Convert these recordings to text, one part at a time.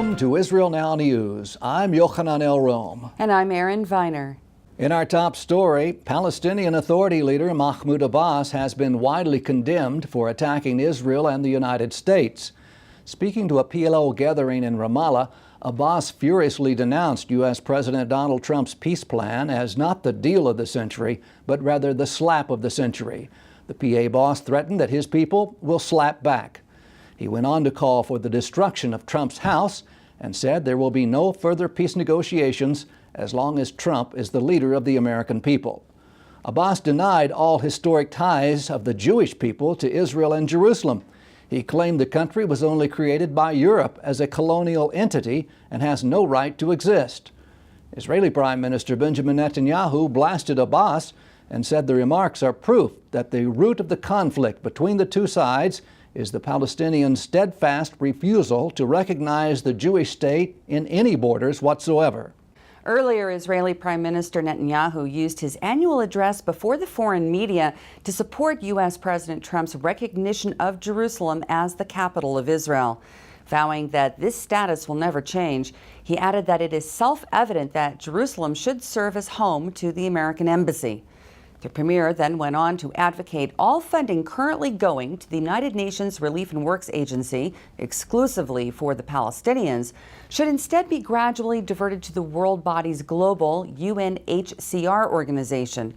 Welcome to Israel Now News. I'm Yochanan El Rome. And I'm Erin Viner. In our top story, Palestinian Authority leader Mahmoud Abbas has been widely condemned for attacking Israel and the United States. Speaking to a PLO gathering in Ramallah, Abbas furiously denounced U.S. President Donald Trump's peace plan as not the deal of the century, but rather the slap of the century. The PA boss threatened that his people will slap back. He went on to call for the destruction of Trump's house and said there will be no further peace negotiations as long as Trump is the leader of the American people. Abbas denied all historic ties of the Jewish people to Israel and Jerusalem. He claimed the country was only created by Europe as a colonial entity and has no right to exist. Israeli Prime Minister Benjamin Netanyahu blasted Abbas and said the remarks are proof that the root of the conflict between the two sides is the Palestinians' steadfast refusal to recognize the Jewish state in any borders whatsoever. Earlier, Israeli Prime Minister Netanyahu used his annual address before the foreign media to support U.S. President Trump's recognition of Jerusalem as the capital of Israel. Vowing that this status will never change, he added that it is self-evident that Jerusalem should serve as home to the American embassy. The premier then went on to advocate all funding currently going to the United Nations Relief and Works Agency, exclusively for the Palestinians, should instead be gradually diverted to the world body's global UNHCR organization.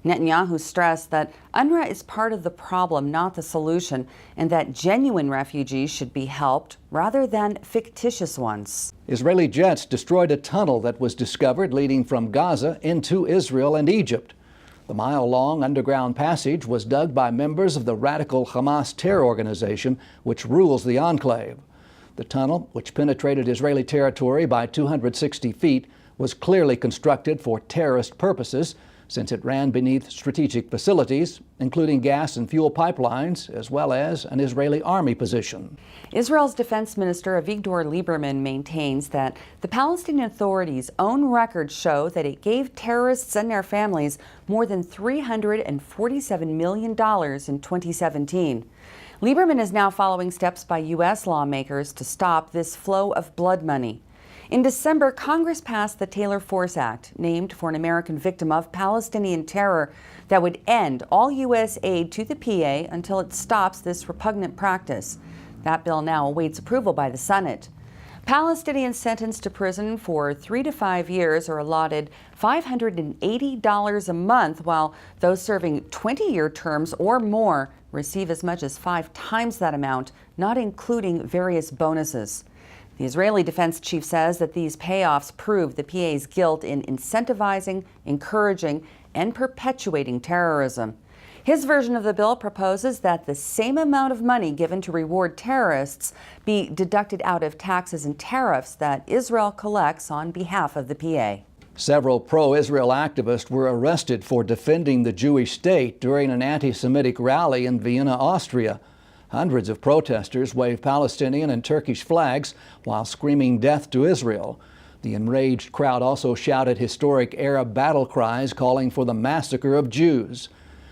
Netanyahu stressed that UNRWA is part of the problem, not the solution, and that genuine refugees should be helped rather than fictitious ones. Israeli jets destroyed a tunnel that was discovered leading from Gaza into Israel and Egypt. The mile-long underground passage was dug by members of the radical Hamas terror organization, which rules the enclave. The tunnel, which penetrated Israeli territory by 260 feet, was clearly constructed for terrorist purposes, since it ran beneath strategic facilities, including gas and fuel pipelines, as well as an Israeli army position. Israel's Defense Minister Avigdor Lieberman maintains that the Palestinian Authority's own records show that it gave terrorists and their families more than $347 million in 2017. Lieberman is now following steps by U.S. lawmakers to stop this flow of blood money. In December, Congress passed the Taylor Force Act, named for an American victim of Palestinian terror, that would end all U.S. aid to the PA until it stops this repugnant practice. That bill now awaits approval by the Senate. Palestinians sentenced to prison for 3 to 5 years are allotted $580 a month, while those serving 20-year terms or more receive as much as 5 times that amount, not including various bonuses. The Israeli defense chief says that these payoffs prove the PA's guilt in incentivizing, encouraging, and perpetuating terrorism. His version of the bill proposes that the same amount of money given to reward terrorists be deducted out of taxes and tariffs that Israel collects on behalf of the PA. Several pro-Israel activists were arrested for defending the Jewish state during an anti-Semitic rally in Vienna, Austria. Hundreds of protesters waved Palestinian and Turkish flags while screaming death to Israel. The enraged crowd also shouted historic Arab battle cries calling for the massacre of Jews.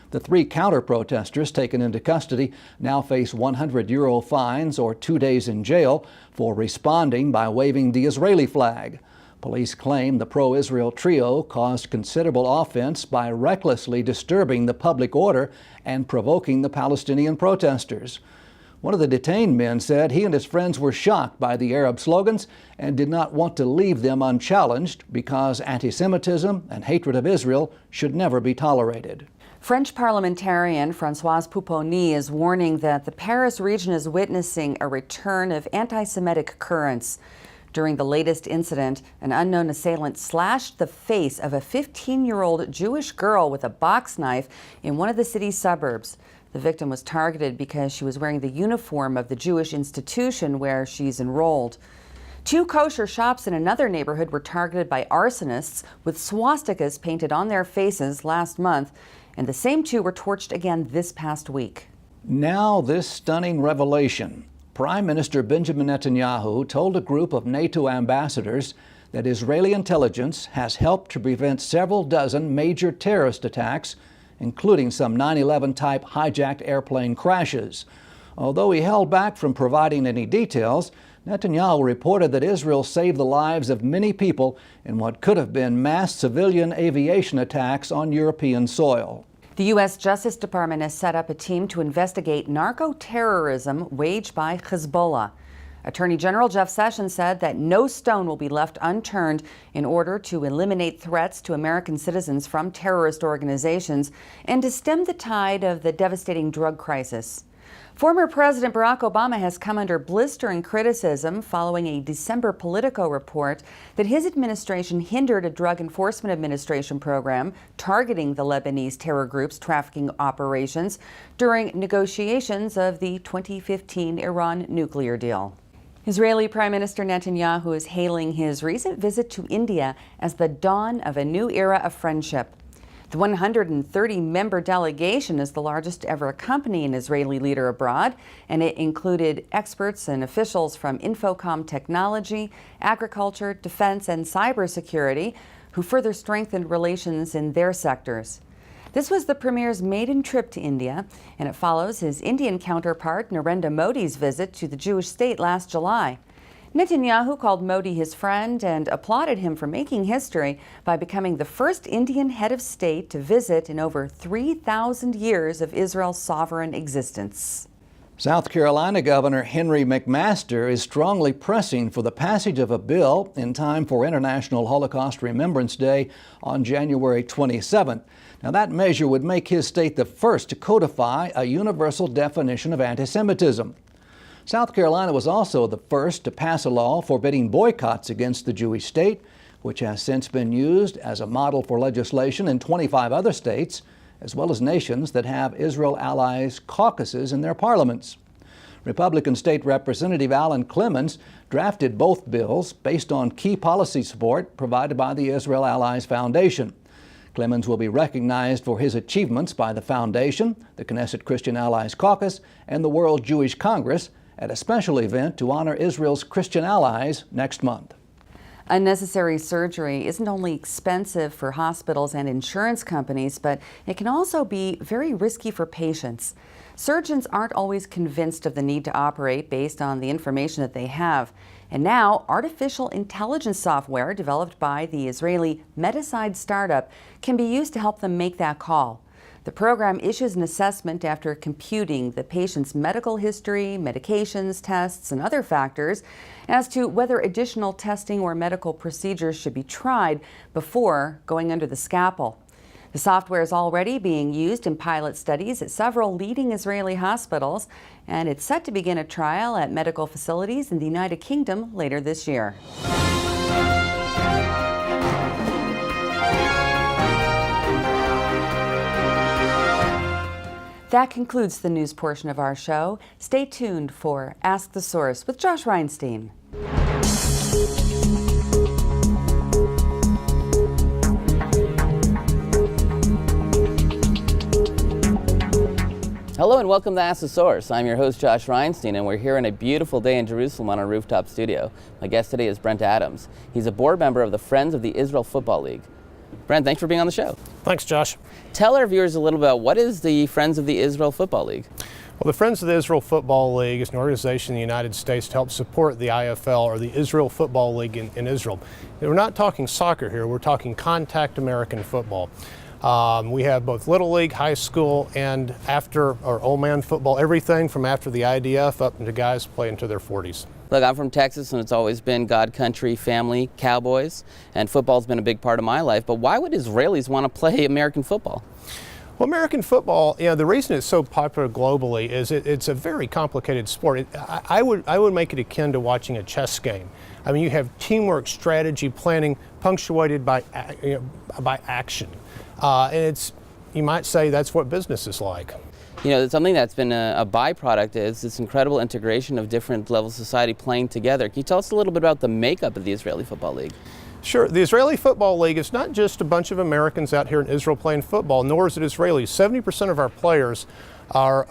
The 3 counter-protesters taken into custody now face €100 fines or 2 days in jail for responding by waving the Israeli flag. Police claim the pro-Israel trio caused considerable offense by recklessly disturbing the public order and provoking the Palestinian protesters. One of the detained men said he and his friends were shocked by the Arab slogans and did not want to leave them unchallenged because anti-Semitism and hatred of Israel should never be tolerated. French parliamentarian Françoise Pupponi is warning that the Paris region is witnessing a return of anti-Semitic currents. During the latest incident, an unknown assailant slashed the face of a 15-year-old Jewish girl with a box knife in one of the city's suburbs. The victim was targeted because she was wearing the uniform of the Jewish institution where she's enrolled. 2 kosher shops in another neighborhood were targeted by arsonists with swastikas painted on their faces last month, and the same 2 were torched again this past week. Now this stunning revelation. Prime Minister Benjamin Netanyahu told a group of NATO ambassadors that Israeli intelligence has helped to prevent several dozen major terrorist attacks, including some 9/11 type hijacked airplane crashes. Although he held back from providing any details, Netanyahu reported that Israel saved the lives of many people in what could have been mass civilian aviation attacks on European soil. The U.S. Justice Department has set up a team to investigate narco-terrorism waged by Hezbollah. Attorney General Jeff Sessions said that no stone will be left unturned in order to eliminate threats to American citizens from terrorist organizations and to stem the tide of the devastating drug crisis. Former President Barack Obama has come under blistering criticism following a December Politico report that his administration hindered a Drug Enforcement Administration program targeting the Lebanese terror group's trafficking operations during negotiations of the 2015 Iran nuclear deal. Israeli Prime Minister Netanyahu is hailing his recent visit to India as the dawn of a new era of friendship. The 130-member delegation is the largest ever accompany an Israeli leader abroad, and it included experts and officials from Infocom technology, agriculture, defense, and cybersecurity, who further strengthened relations in their sectors. This was the Premier's maiden trip to India, and it follows his Indian counterpart Narendra Modi's visit to the Jewish state last July. Netanyahu called Modi his friend and applauded him for making history by becoming the first Indian head of state to visit in over 3,000 years of Israel's sovereign existence. South Carolina Governor Henry McMaster is strongly pressing for the passage of a bill in time for International Holocaust Remembrance Day on January 27th. Now, that measure would make his state the first to codify a universal definition of anti-Semitism. South Carolina was also the first to pass a law forbidding boycotts against the Jewish state, which has since been used as a model for legislation in 25 other states, as well as nations that have Israel allies caucuses in their parliaments. Republican State Representative Alan Clemens drafted both bills based on key policy support provided by the Israel Allies Foundation. Clemens will be recognized for his achievements by the Foundation, the Knesset Christian Allies Caucus, and the World Jewish Congress at a special event to honor Israel's Christian allies next month. Unnecessary surgery isn't only expensive for hospitals and insurance companies, but it can also be very risky for patients. Surgeons aren't always convinced of the need to operate based on the information that they have. And now, artificial intelligence software developed by the Israeli Medicide startup can be used to help them make that call. The program issues an assessment after computing the patient's medical history, medications, tests, and other factors as to whether additional testing or medical procedures should be tried before going under the scalpel. The software is already being used in pilot studies at several leading Israeli hospitals, and it's set to begin a trial at medical facilities in the United Kingdom later this year. That concludes the news portion of our show. Stay tuned for Ask the Source with Josh Reinstein. Hello and welcome to Ask the Source. I'm your host Josh Reinstein, and we're here on a beautiful day in Jerusalem on our rooftop studio. My guest today is Brent Adams. He's a board member of the Friends of the Israel Football League. Brent, thanks for being on the show. Thanks, Josh. Tell our viewers a little about what is the Friends of the Israel Football League? Well, the Friends of the Israel Football League is an organization in the United States to help support the IFL, or the Israel Football League in Israel. We're not talking soccer here, we're talking contact American football. We have both Little League, high school, and after, or old man football, everything from after the IDF up into guys playing to their 40s. Look, I'm from Texas, and it's always been God country, family, Cowboys, and football's been a big part of my life. But why would Israelis want to play American football? Well, American football, the reason it's so popular globally is it's a very complicated sport. I would make it akin to watching a chess game. I mean, you have teamwork, strategy, planning, punctuated by action. And it's, you might say, that's what business is like. You know, something that's been a byproduct is this incredible integration of different levels of society playing together. Can you tell us a little bit about the makeup of the Israeli Football League? Sure. The Israeli Football League is not just a bunch of Americans out here in Israel playing football, nor is it Israelis. 70% of our players are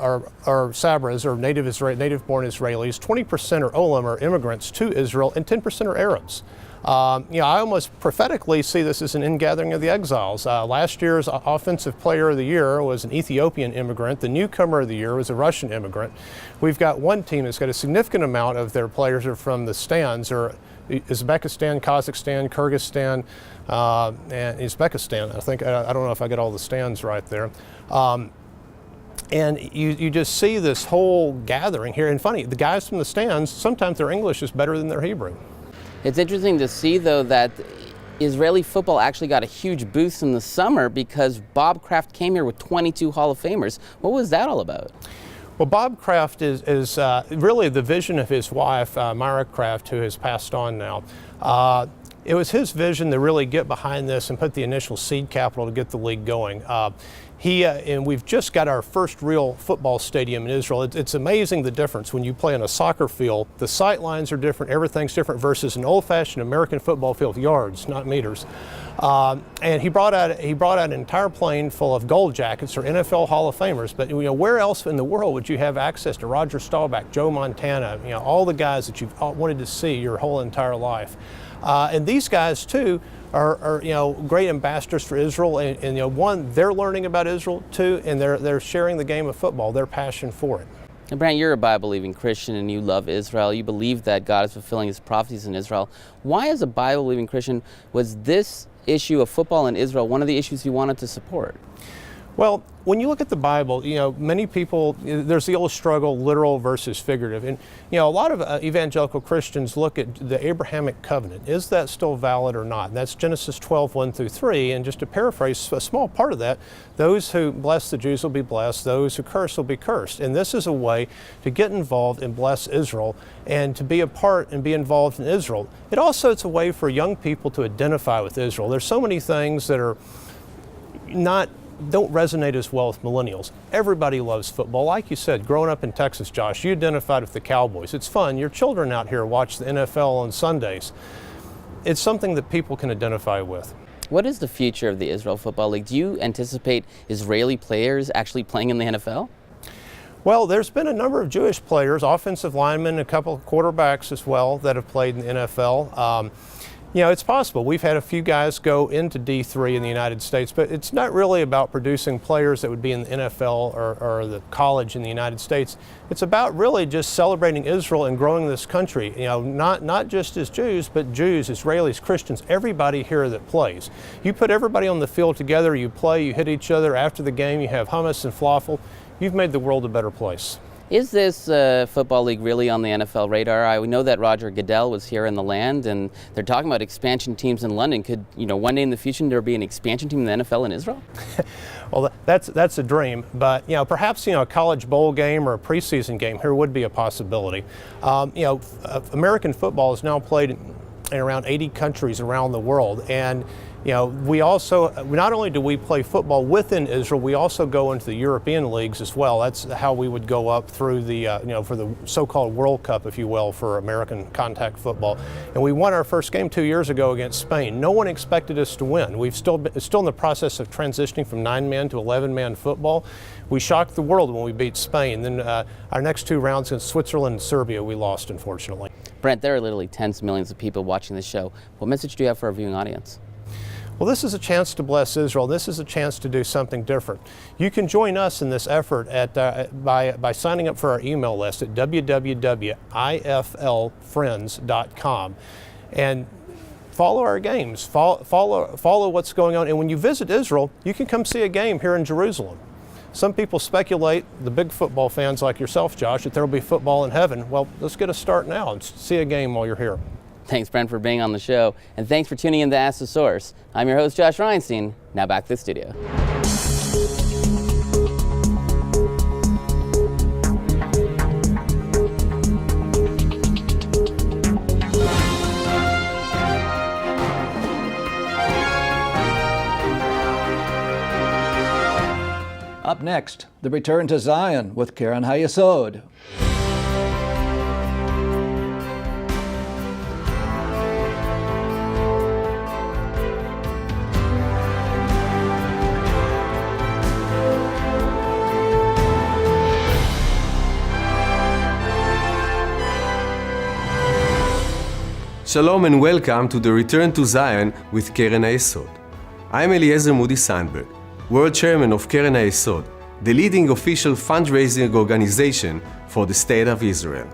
Sabras, or native-born Israelis. 20% are Olam, or immigrants to Israel, and 10% are Arabs. I almost prophetically see this as an ingathering of the exiles. Last year's Offensive Player of the Year was an Ethiopian immigrant. The Newcomer of the Year was a Russian immigrant. We've got one team that's got a significant amount of their players are from the stands, or Uzbekistan, Kazakhstan, Kyrgyzstan, and Uzbekistan. I think, I don't know if I get all the stands right there. And you just see this whole gathering here. And funny, the guys from the stands, sometimes their English is better than their Hebrew. It's interesting to see, though, that Israeli football actually got a huge boost in the summer because Bob Kraft came here with 22 Hall of Famers. What was that all about? Well, Bob Kraft is really the vision of his wife, Myra Kraft, who has passed on now. It was his vision to really get behind this and put the initial seed capital to get the league going. And we've just got our first real football stadium in Israel. It's amazing the difference when you play on a soccer field. The sight lines are different, everything's different versus an old-fashioned American football field, yards, not meters. And he brought out an entire plane full of gold jackets or NFL Hall of Famers. But where else in the world would you have access to Roger Staubach, Joe Montana, all the guys that you've wanted to see your whole entire life? And these guys too are great ambassadors for Israel, and one, they're learning about Israel, two, and they're sharing the game of football, their passion for it. And Brant, you're a Bible-believing Christian and you love Israel. You believe that God is fulfilling his prophecies in Israel. Why, as a Bible-believing Christian, was this issue of football in Israel one of the issues you wanted to support? Well, when you look at the Bible, many people, there's the old struggle, literal versus figurative. And, a lot of evangelical Christians look at the Abrahamic covenant. Is that still valid or not? And that's Genesis 12, 1 through 3. And just to paraphrase a small part of that, those who bless the Jews will be blessed, those who curse will be cursed. And this is a way to get involved and bless Israel and to be a part and be involved in Israel. It's a way for young people to identify with Israel. There's so many things that are don't resonate as well with millennials. Everybody loves football. Like you said, growing up in Texas, Josh, you identified with the Cowboys. It's fun. Your children out here watch the NFL on Sundays. It's something that people can identify with. What is the future of the Israel Football League? Do you anticipate Israeli players actually playing in the NFL? Well, there's been a number of Jewish players, offensive linemen, a couple of quarterbacks as well that have played in the NFL. It's possible. We've had a few guys go into D3 in the United States, but it's not really about producing players that would be in the NFL or the college in the United States. It's about really just celebrating Israel and growing this country. Not just as Jews, but Jews, Israelis, Christians, everybody here that plays. You put everybody on the field together, you play, you hit each other. After the game, you have hummus and falafel. You've made the world a better place. Is this football league really on the NFL radar? We know that Roger Goodell was here in the land, and they're talking about expansion teams in London. Could one day in the future there be an expansion team in the NFL in Israel? Well, that's a dream, but perhaps a college bowl game or a preseason game here would be a possibility. American football is now played in around 80 countries around the world, and we also, not only do we play football within Israel, we also go into the European leagues as well. That's how we would go up through the, for the so-called World Cup, if you will, for American contact football. And we won our first game 2 years ago against Spain. No one expected us to win. It's still in the process of transitioning from 9-man to 11-man football. We shocked the world when we beat Spain. Then our next two rounds against Switzerland and Serbia, we lost, unfortunately. Brent, there are literally tens of millions of people watching this show. What message do you have for our viewing audience? Well, this is a chance to bless Israel. This is a chance to do something different. You can join us in this effort by signing up for our email list at www.iflfriends.com and follow our games. Follow what's going on. And when you visit Israel, you can come see a game here in Jerusalem. Some people speculate, the big football fans like yourself, Josh, that there will be football in heaven. Well, let's get a start now and see a game while you're here. Thanks, Brent, for being on the show, and thanks for tuning in to Ask the Source. I'm your host, Josh Reinstein. Now back to the studio. Up next, the return to Zion with Karen Hayesod. Shalom and welcome to the Return to Zion with Keren HaYesod. I'm Eliezer Moody Sandberg, World Chairman of Keren HaYesod, the leading official fundraising organization for the State of Israel.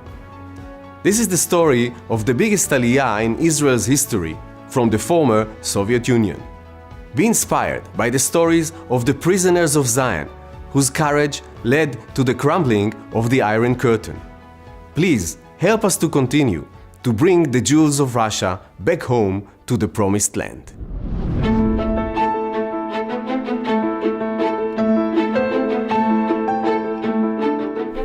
This is the story of the biggest aliyah in Israel's history from the former Soviet Union. Be inspired by the stories of the prisoners of Zion, whose courage led to the crumbling of the Iron Curtain. Please help us to continue to bring the Jews of Russia back home to the Promised Land.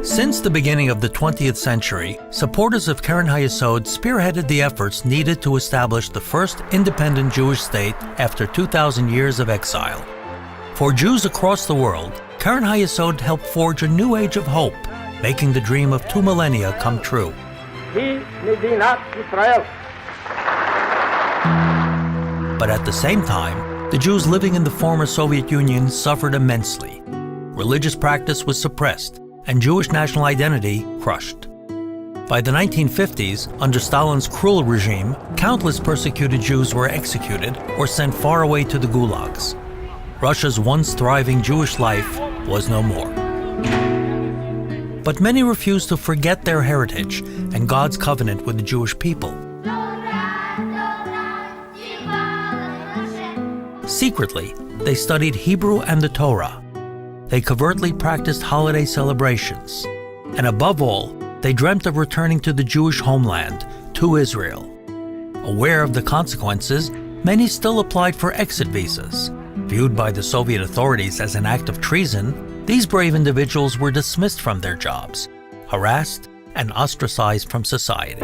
Since the beginning of the 20th century, supporters of Keren HaYesod spearheaded the efforts needed to establish the first independent Jewish state after 2,000 years of exile. For Jews across the world, Keren HaYesod helped forge a new age of hope, making the dream of 2 millennia come true. But at the same time, the Jews living in the former Soviet Union suffered immensely. Religious practice was suppressed, and Jewish national identity crushed. By the 1950s, under Stalin's cruel regime, countless persecuted Jews were executed or sent far away to the gulags. Russia's once thriving Jewish life was no more. But many refused to forget their heritage and God's covenant with the Jewish people. Secretly, they studied Hebrew and the Torah. They covertly practiced holiday celebrations. And above all, they dreamt of returning to the Jewish homeland, to Israel. Aware of the consequences, many still applied for exit visas. Viewed by the Soviet authorities as an act of treason, these brave individuals were dismissed from their jobs, harassed, and ostracized from society.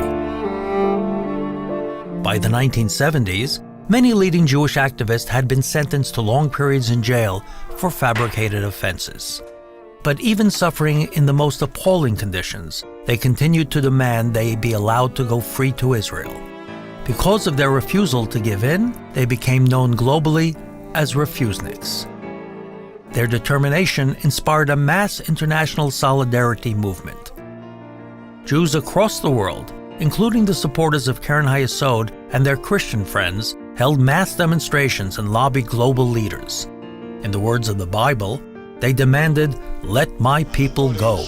By the 1970s, many leading Jewish activists had been sentenced to long periods in jail for fabricated offenses. But even suffering in the most appalling conditions, they continued to demand they be allowed to go free to Israel. Because of their refusal to give in, they became known globally as Refuseniks. Their determination inspired a mass international solidarity movement. Jews across the world, including the supporters of Keren HaYesod and their Christian friends, held mass demonstrations and lobbied global leaders. In the words of the Bible, they demanded, "Let my people go."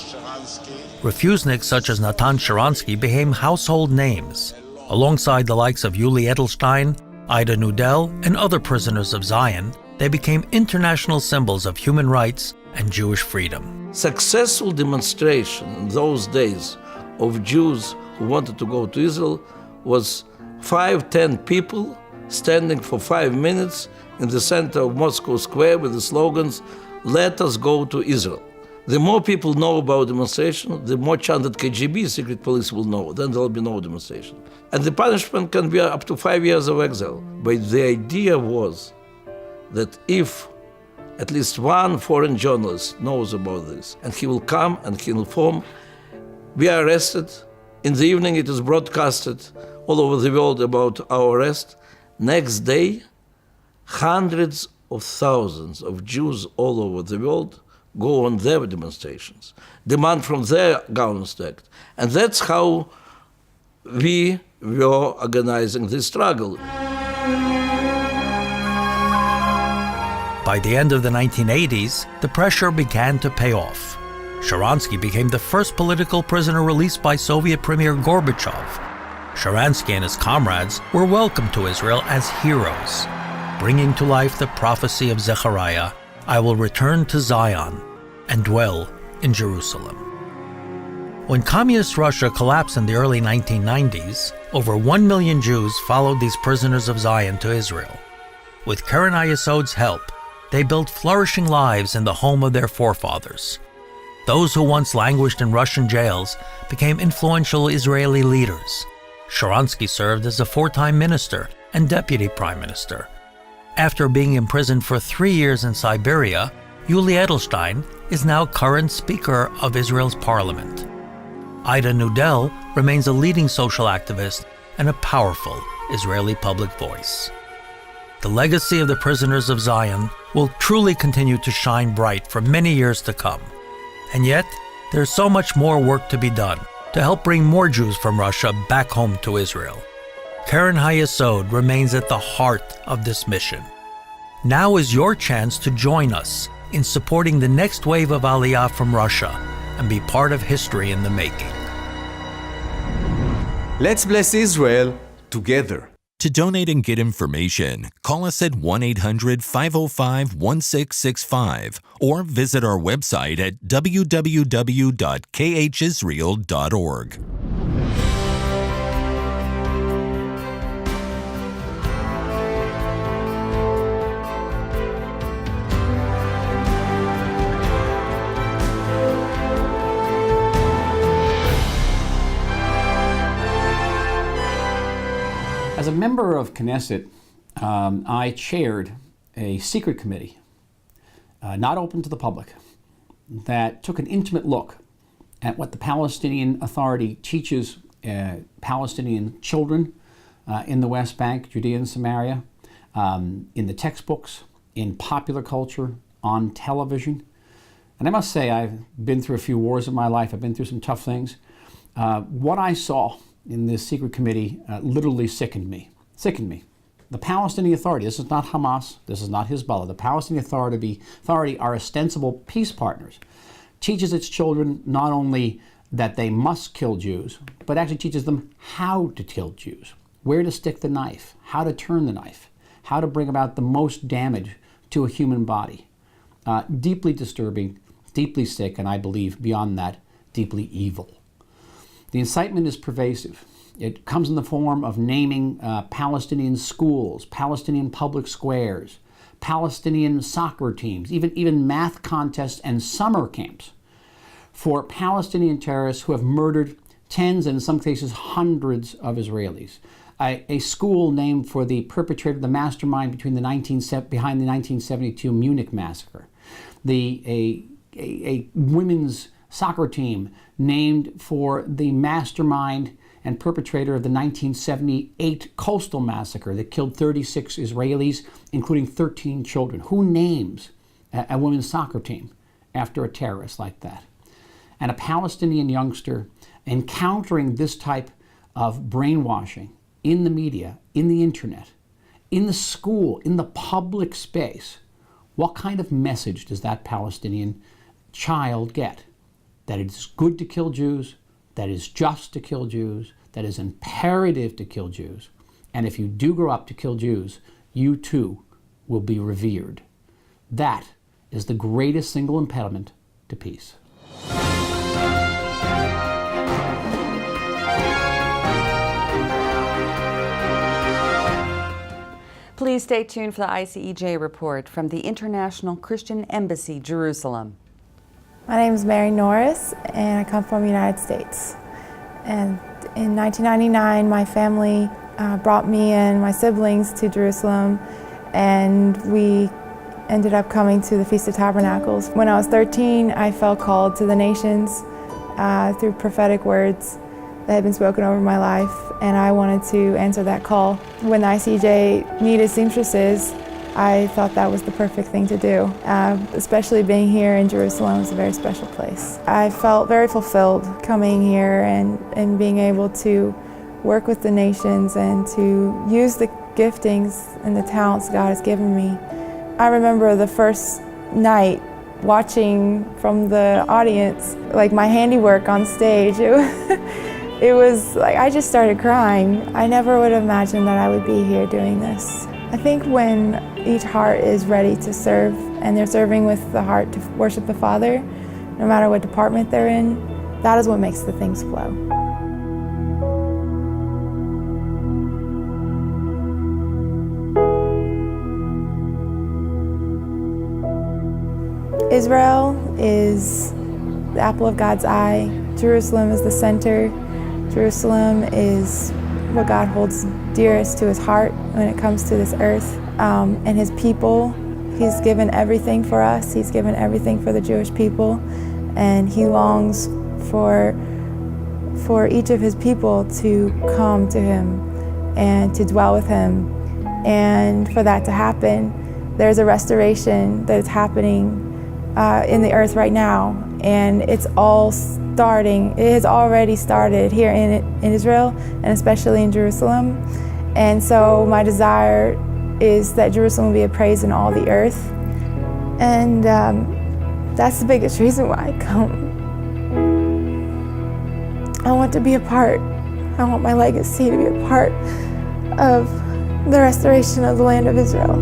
Refuseniks such as Natan Sharansky became household names. Alongside the likes of Yuli Edelstein, Ida Nudel, and other prisoners of Zion, they became international symbols of human rights and Jewish freedom. Successful demonstration in those days of Jews who wanted to go to Israel was 5-10 people standing for 5 minutes in the center of Moscow Square with the slogans, "Let us go to Israel." The more people know about demonstration, the more chance that KGB, secret police, will know. Then there will be no demonstration. And the punishment can be up to 5 years of exile. But the idea was that if at least one foreign journalist knows about this, and he will come and he will inform, we are arrested. In the evening it is broadcasted all over the world about our arrest. Next day, hundreds of thousands of Jews all over the world go on their demonstrations, demand from their government to act. And that's how we were organizing this struggle. By the end of the 1980s, the pressure began to pay off. Sharansky became the first political prisoner released by Soviet Premier Gorbachev. Sharansky and his comrades were welcomed to Israel as heroes, bringing to life the prophecy of Zechariah, "I will return to Zion and dwell in Jerusalem." When Communist Russia collapsed in the early 1990s, over 1 million Jews followed these prisoners of Zion to Israel. With Keren HaYesod's help, they built flourishing lives in the home of their forefathers. Those who once languished in Russian jails became influential Israeli leaders. Sharansky served as a 4-time minister and deputy prime minister. After being imprisoned for 3 years in Siberia, Yuli Edelstein is now current Speaker of Israel's parliament. Ida Nudel remains a leading social activist and a powerful Israeli public voice. The legacy of the prisoners of Zion will truly continue to shine bright for many years to come. And yet, there's so much more work to be done to help bring more Jews from Russia back home to Israel. Keren HaYesod remains at the heart of this mission. Now is your chance to join us in supporting the next wave of Aliyah from Russia and be part of history in the making. Let's bless Israel together. To donate and get information, call us at 1-800-505-1665 or visit our website at www.khisrael.org. As a member of Knesset, I chaired a secret committee, not open to the public, that took an intimate look at what the Palestinian Authority teaches Palestinian children in the West Bank, Judea and Samaria, in the textbooks, in popular culture, on television. And I must say, I've been through a few wars in my life. I've been through some tough things. What I saw in this secret committee literally sickened me. The Palestinian Authority, this is not Hamas, this is not Hezbollah, the Palestinian Authority, our ostensible peace partners, teaches its children not only that they must kill Jews, but actually teaches them how to kill Jews, where to stick the knife, how to turn the knife, how to bring about the most damage to a human body. Deeply disturbing, deeply sick, and I believe beyond that, deeply evil. The incitement is pervasive. It comes in the form of naming Palestinian schools, Palestinian public squares, Palestinian soccer teams, even math contests and summer camps for Palestinian terrorists who have murdered tens and in some cases hundreds of Israelis. A school named for the perpetrator, the mastermind behind the 1972 Munich massacre. A women's soccer team named for the mastermind and perpetrator of the 1978 Coastal Massacre that killed 36 Israelis, including 13 children. Who names a women's soccer team after a terrorist like that? And a Palestinian youngster encountering this type of brainwashing in the media, in the internet, in the school, in the public space, what kind of message does that Palestinian child get? That it is good to kill Jews, that it is just to kill Jews, that it is imperative to kill Jews, and if you do grow up to kill Jews, you too will be revered. That is the greatest single impediment to peace. Please stay tuned for the ICEJ report from the International Christian Embassy, Jerusalem. My name is Mary Norris, and I come from the United States. And in 1999, my family brought me and my siblings to Jerusalem, and we ended up coming to the Feast of Tabernacles. When I was 13, I felt called to the nations through prophetic words that had been spoken over my life, and I wanted to answer that call. When the ICJ needed seamstresses, I thought that was the perfect thing to do. Especially being here in Jerusalem is a very special place. I felt very fulfilled coming here and being able to work with the nations and to use the giftings and the talents God has given me. I remember the first night watching from the audience, like my handiwork on stage. It was like I just started crying. I never would have imagined that I would be here doing this. I think when each heart is ready to serve and they're serving with the heart to worship the Father, no matter what department they're in, that is what makes the things flow. Israel is the apple of God's eye. Jerusalem is the center. Jerusalem is what God holds dearest to his heart when it comes to this earth. And his people, he's given everything for us. He's given everything for the Jewish people. And he longs for each of his people to come to him and to dwell with him. And for that to happen, there's a restoration that is happening in the earth right now. And it's all starting, it has already started here in Israel, and especially in Jerusalem. And so my desire is that Jerusalem will be a praise in all the earth. And that's the biggest reason why I come. I want to be a part. I want my legacy to be a part of the restoration of the land of Israel.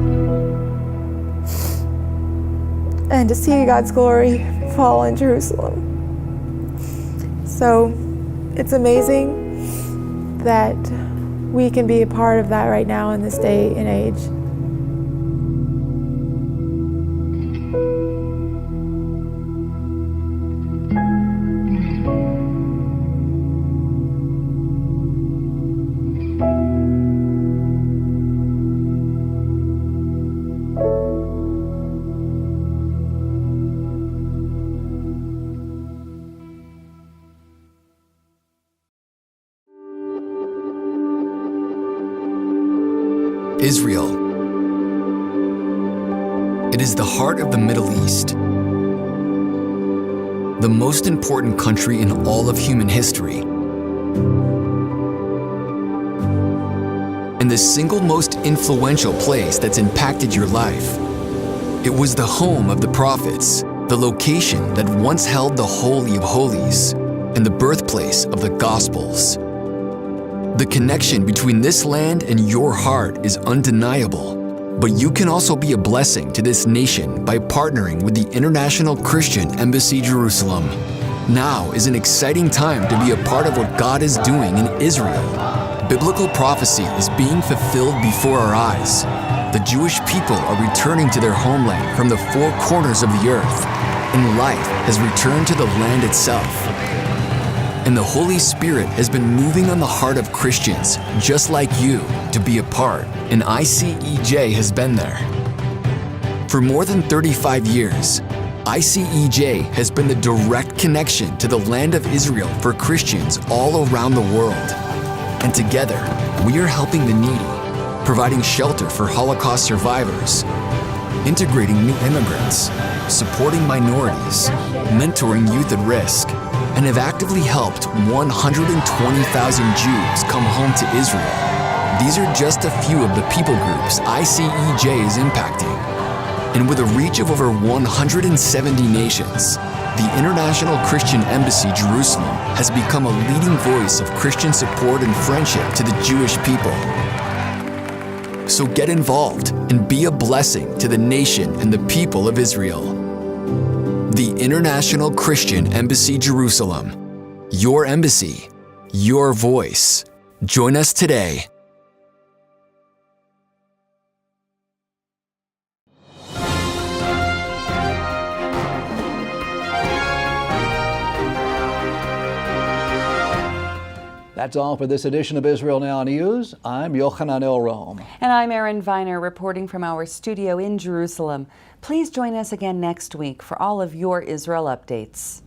And to see God's glory fall in Jerusalem. So it's amazing that we can be a part of that right now in this day and age. Israel. It is the heart of the Middle East, the most important country in all of human history, and the single most influential place that's impacted your life. It was the home of the prophets, the location that once held the Holy of Holies, and the birthplace of the Gospels. The connection between this land and your heart is undeniable, but you can also be a blessing to this nation by partnering with the International Christian Embassy Jerusalem. Now is an exciting time to be a part of what God is doing in Israel. Biblical prophecy is being fulfilled before our eyes. The Jewish people are returning to their homeland from the four corners of the earth, and life has returned to the land itself. And the Holy Spirit has been moving on the heart of Christians, just like you, to be a part, and ICEJ has been there. For more than 35 years, ICEJ has been the direct connection to the land of Israel for Christians all around the world. And together, we are helping the needy, providing shelter for Holocaust survivors, integrating new immigrants, supporting minorities, mentoring youth at risk, and have actively helped 120,000 Jews come home to Israel. These are just a few of the people groups ICEJ is impacting. And with a reach of over 170 nations, the International Christian Embassy Jerusalem has become a leading voice of Christian support and friendship to the Jewish people. So get involved and be a blessing to the nation and the people of Israel. The International Christian Embassy Jerusalem. Your embassy, your voice. Join us today. That's all for this edition of Israel Now News. I'm Yochanan Elrom. And I'm Erin Viner reporting from our studio in Jerusalem. Please join us again next week for all of your Israel updates.